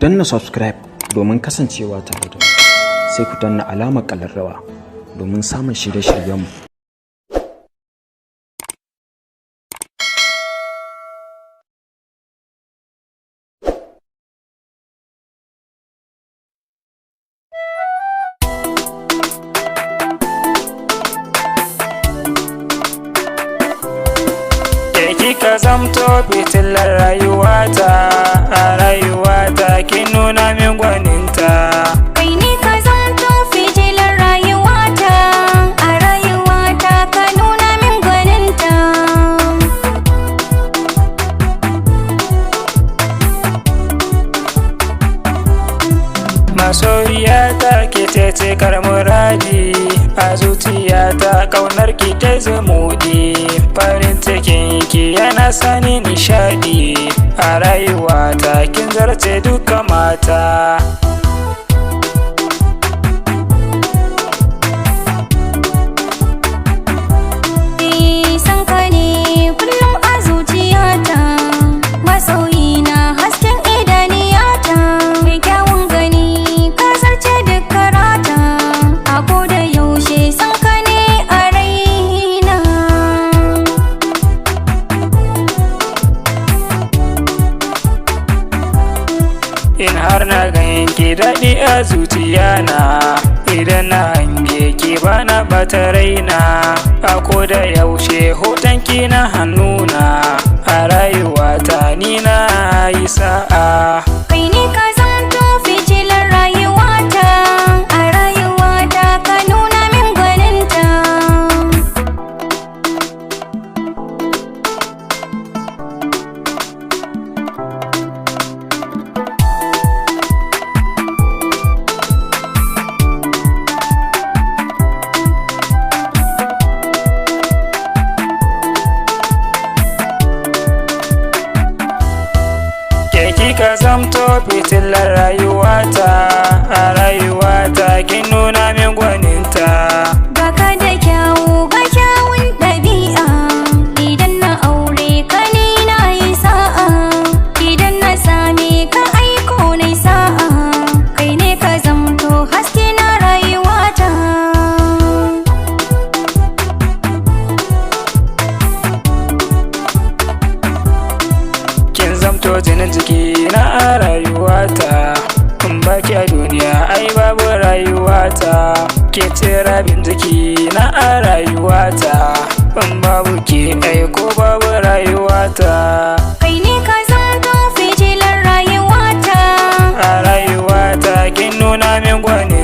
Danna subscribe domin kasancewa tare da mu, sai ku danna alamar ƙararrawa domin samun shirye-shiryenmu. Kika zamto fitilar rayuwata, a rayuwata kin nuna min gwaninta. Kai ne ka zamto fitilar rayuwata, a rayuwata ka nuna min gwaninta. Masoyiyata ke ce muradi, a zuciyata kaunar ki ta zumuɗi. Farin cikin ki yana sani nishadi, a rayuwata kin zarce duka mata. San ka ne kullum a zuciyata, masoyina hasken idaniyata. Mai kyawun gani ka zarce duk karata, a koda yaushe san ka ne a raina. In har na ganki daɗi a zuciyana, idan na hange ki bana bata raina. A koda yaushe hotonki na hannuna, a rayuwata ni na yi sa'a. Kai ne ka zamto fitilar rayuwata, a rayuwata ka nuna min gwaninta. Kika zamto fitilar rayuwata, a rayuwata kin nuna min gwaninta. Baka da kyawu ga kyawun ɗabi'a, idan na aure ka ni na yi sa'a. Idan na same ka aiko na sa'a, kai ne ka zamto haske na rayuwata. Kin zamto jinin jiki na a rayuwata, in baki a duniya ai babu rayuwata. Ke ce rabin jiki na a rayuwata, in babu ke aiko babu rayuwata. Kai ne ka zamto fitilar rayuwata, A rayuwata kin nuna min gwani